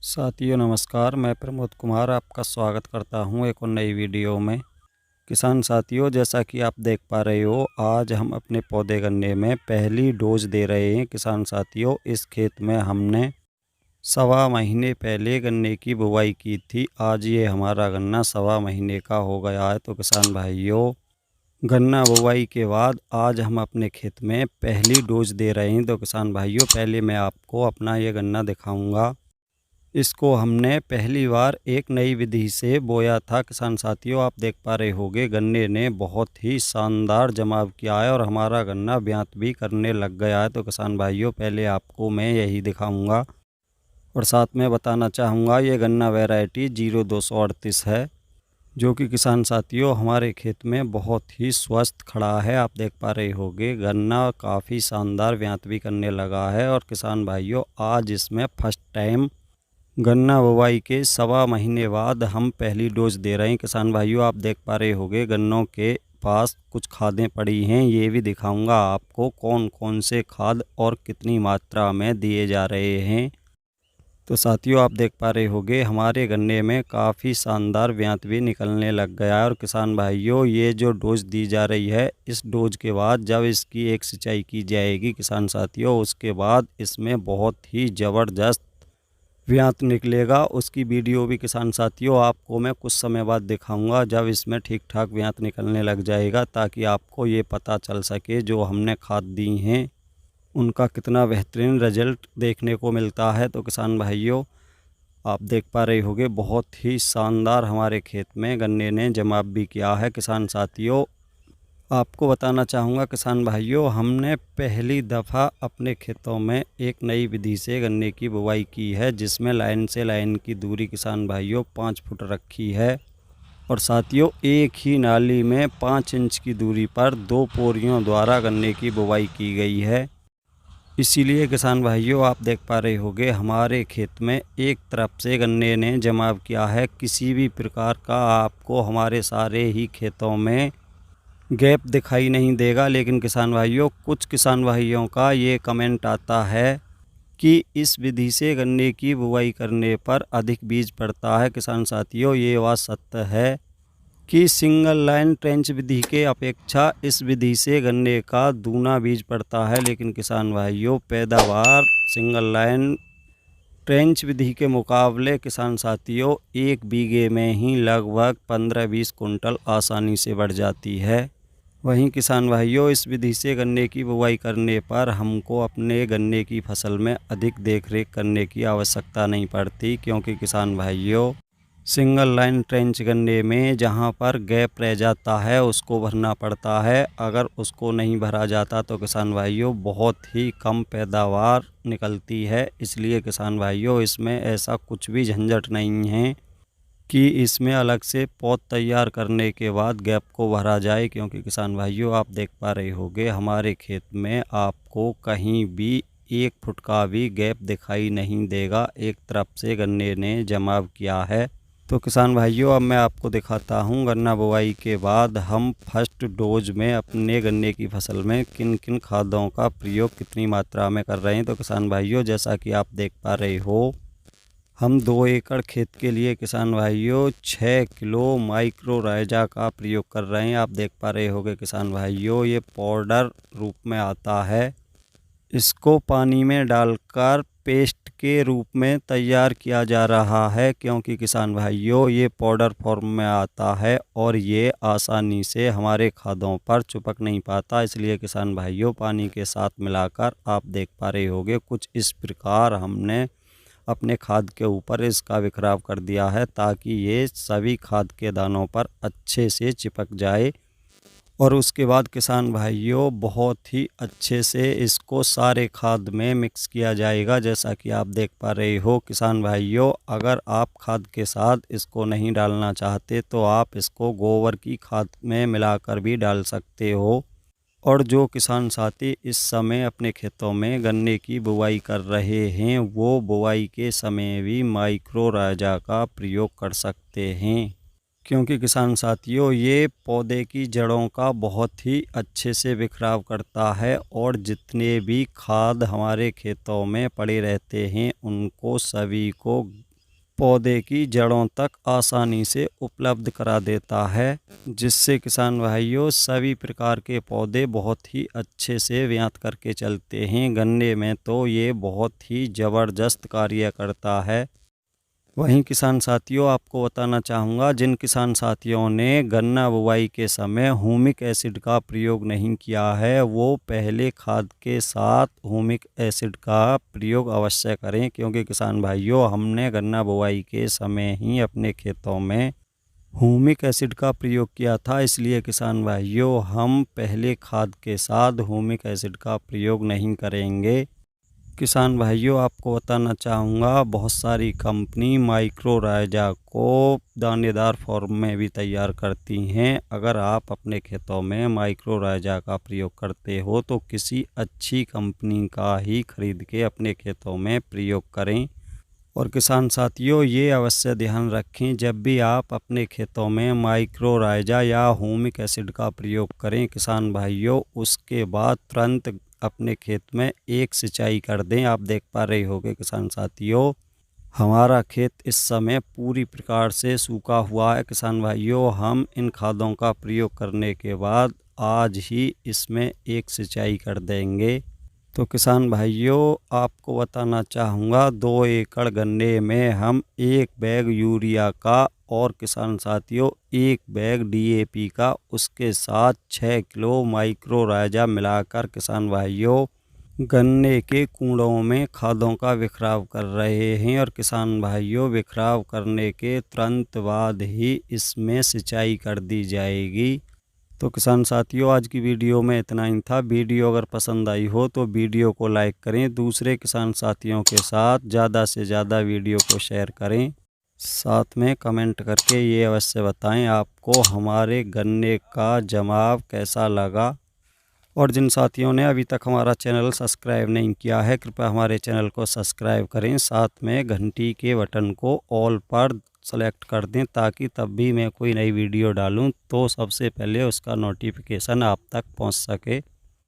साथियों नमस्कार, मैं प्रमोद कुमार आपका स्वागत करता हूं एक और नई वीडियो में। किसान साथियों, जैसा कि आप देख पा रहे हो, आज हम अपने पौधे गन्ने में पहली डोज दे रहे हैं। किसान साथियों, इस खेत में हमने सवा महीने पहले गन्ने की बुवाई की थी। आज ये हमारा गन्ना सवा महीने का हो गया है। तो किसान भाइयों, गन्ना बुवाई के बाद आज हम अपने खेत में पहली डोज दे रहे हैं। तो किसान भाइयों, पहले मैं आपको अपना ये गन्ना दिखाऊंगा। इसको हमने पहली बार एक नई विधि से बोया था। किसान साथियों, आप देख पा रहे होंगे, गन्ने ने बहुत ही शानदार जमाव किया है और हमारा गन्ना ब्यात भी करने लग गया है। तो किसान भाइयों, पहले आपको मैं यही दिखाऊंगा और साथ में बताना चाहूँगा, ये गन्ना वैरायटी 0238 है, जो कि किसान साथियों हमारे खेत में बहुत ही स्वस्थ खड़ा है। आप देख पा रहे होंगे, गन्ना काफ़ी शानदार ब्यात भी करने लगा है। और किसान भाइयों, आज इसमें फर्स्ट टाइम गन्ना बुवाई के सवा महीने बाद हम पहली डोज दे रहे हैं। किसान भाइयों, आप देख पा रहे होंगे, गन्नों के पास कुछ खादें पड़ी हैं। ये भी दिखाऊंगा आपको कौन कौन से खाद और कितनी मात्रा में दिए जा रहे हैं। तो साथियों, आप देख पा रहे होंगे, हमारे गन्ने में काफ़ी शानदार ब्यात भी निकलने लग गया है। और किसान भाइयों, ये जो डोज दी जा रही है, इस डोज के बाद जब इसकी एक सिंचाई की जाएगी किसान साथियों, उसके बाद इसमें बहुत ही ज़बरदस्त ब्यात निकलेगा। उसकी वीडियो भी किसान साथियों आपको मैं कुछ समय बाद दिखाऊंगा, जब इसमें ठीक ठाक ब्यात निकलने लग जाएगा, ताकि आपको ये पता चल सके जो हमने खाद दी हैं उनका कितना बेहतरीन रिजल्ट देखने को मिलता है। तो किसान भाइयों, आप देख पा रहे होंगे, बहुत ही शानदार हमारे खेत में गन्ने ने जमाव भी किया है। किसान साथियों, आपको बताना चाहूँगा किसान भाइयों, हमने पहली दफ़ा अपने खेतों में एक नई विधि से गन्ने की बुवाई की है, जिसमें लाइन से लाइन की दूरी किसान भाइयों 5 फुट रखी है। और साथियों, एक ही नाली में 5 इंच की दूरी पर 2 पोरियों द्वारा गन्ने की बुवाई की गई है। इसीलिए किसान भाइयों, आप देख पा रहे होंगे, हमारे खेत में एक तरफ से गन्ने ने जमाव किया है। किसी भी प्रकार का आपको हमारे सारे ही खेतों में गैप दिखाई नहीं देगा। लेकिन किसान भाइयों, कुछ किसान भाइयों का ये कमेंट आता है कि इस विधि से गन्ने की बुवाई करने पर अधिक बीज पड़ता है। किसान साथियों, ये बात सत्य है कि सिंगल लाइन ट्रेंच विधि के अपेक्षा इस विधि से गन्ने का दूना बीज पड़ता है। लेकिन किसान भाइयों, पैदावार सिंगल लाइन ट्रेंच विधि के मुकाबले किसान साथियों 1 बीघे में ही लगभग 15-20 कुंटल आसानी से बढ़ जाती है। वहीं किसान भाइयों, इस विधि से गन्ने की बुवाई करने पर हमको अपने गन्ने की फसल में अधिक देखरेख करने की आवश्यकता नहीं पड़ती, क्योंकि किसान भाइयों, सिंगल लाइन ट्रेंच गन्ने में जहां पर गैप रह जाता है उसको भरना पड़ता है। अगर उसको नहीं भरा जाता तो किसान भाइयों बहुत ही कम पैदावार निकलती है। इसलिए किसान भाइयों, इसमें ऐसा कुछ भी झंझट नहीं है कि इसमें अलग से पौध तैयार करने के बाद गैप को भरा जाए। क्योंकि किसान भाइयों, आप देख पा रहे होंगे, हमारे खेत में आपको कहीं भी 1 फुट का भी गैप दिखाई नहीं देगा। एक तरफ से गन्ने ने जमाव किया है। तो किसान भाइयों, अब मैं आपको दिखाता हूँ गन्ना बुवाई के बाद हम फर्स्ट डोज में अपने गन्ने की फसल में किन किन खादों का प्रयोग कितनी मात्रा में कर रहे हैं। तो किसान भाइयों, जैसा कि आप देख पा रहे हो, हम 2 एकड़ खेत के लिए किसान भाइयों 6 किलो माइक्रो राइजा का प्रयोग कर रहे हैं। आप देख पा रहे होंगे किसान भाइयों, ये पाउडर रूप में आता है। इसको पानी में डालकर पेस्ट के रूप में तैयार किया जा रहा है, क्योंकि किसान भाइयों ये पाउडर फॉर्म में आता है और ये आसानी से हमारे खादों पर चिपक नहीं पाता। इसलिए किसान भाइयों, पानी के साथ मिलाकर आप देख पा रहे होंगे, कुछ इस प्रकार हमने अपने खाद के ऊपर इसका बिखराव कर दिया है, ताकि ये सभी खाद के दानों पर अच्छे से चिपक जाए। और उसके बाद किसान भाइयों, बहुत ही अच्छे से इसको सारे खाद में मिक्स किया जाएगा। जैसा कि आप देख पा रहे हो किसान भाइयों, अगर आप खाद के साथ इसको नहीं डालना चाहते तो आप इसको गोबर की खाद में मिलाकर भी डाल सकते हो। और जो किसान साथी इस समय अपने खेतों में गन्ने की बुवाई कर रहे हैं, वो बुवाई के समय भी माइक्रो राइजा का प्रयोग कर सकते हैं, क्योंकि किसान साथियों ये पौधे की जड़ों का बहुत ही अच्छे से बिखराव करता है और जितने भी खाद हमारे खेतों में पड़े रहते हैं उनको सभी को पौधे की जड़ों तक आसानी से उपलब्ध करा देता है, जिससे किसान भाइयों सभी प्रकार के पौधे बहुत ही अच्छे से व्यात करके चलते हैं। गन्ने में तो ये बहुत ही ज़बरदस्त कार्य करता है। वहीं किसान साथियों, आपको बताना चाहूँगा, जिन किसान साथियों ने गन्ना बुवाई के समय ह्यूमिक एसिड का प्रयोग नहीं किया है, वो पहले खाद के साथ ह्यूमिक एसिड का प्रयोग अवश्य करें, क्योंकि किसान भाइयों हमने गन्ना बुवाई के समय ही अपने खेतों में ह्यूमिक एसिड का प्रयोग किया था। इसलिए किसान भाइयों, हम पहले खाद के साथ ह्यूमिक एसिड का प्रयोग नहीं करेंगे। किसान भाइयों, आपको बताना चाहूँगा, बहुत सारी कंपनी माइक्रोराइजा को दानेदार फॉर्म में भी तैयार करती हैं। अगर आप अपने खेतों में माइक्रोराइजा का प्रयोग करते हो तो किसी अच्छी कंपनी का ही खरीद के अपने खेतों में प्रयोग करें। और किसान साथियों, ये अवश्य ध्यान रखें, जब भी आप अपने खेतों में माइक्रोराइजा या ह्यूमिक एसिड का प्रयोग करें किसान भाइयों, उसके बाद तुरंत अपने खेत में एक सिंचाई कर दें। आप देख पा रहे होंगे किसान साथियों, हमारा खेत इस समय पूरी प्रकार से सूखा हुआ है। किसान भाइयों, हम इन खादों का प्रयोग करने के बाद आज ही इसमें एक सिंचाई कर देंगे। तो किसान भाइयों, आपको बताना चाहूँगा, 2 एकड़ गन्ने में हम 1 बैग यूरिया का और किसान साथियों 1 बैग DAP का, उसके साथ 6 किलो माइक्रोराइजा मिलाकर किसान भाइयों गन्ने के कूड़ों में खादों का बिखराव कर रहे हैं। और किसान भाइयों, बिखराव करने के तुरंत बाद ही इसमें सिंचाई कर दी जाएगी। तो किसान साथियों, आज की वीडियो में इतना ही था। वीडियो अगर पसंद आई हो तो वीडियो को लाइक करें, दूसरे किसान साथियों के साथ ज़्यादा से ज़्यादा वीडियो को शेयर करें, साथ में कमेंट करके ये अवश्य बताएं आपको हमारे गन्ने का जमाव कैसा लगा। और जिन साथियों ने अभी तक हमारा चैनल सब्सक्राइब नहीं किया है, कृपया हमारे चैनल को सब्सक्राइब करें, साथ में घंटी के बटन को ऑल पर सेलेक्ट कर दें, ताकि तब भी मैं कोई नई वीडियो डालूं तो सबसे पहले उसका नोटिफिकेशन आप तक पहुंच सके।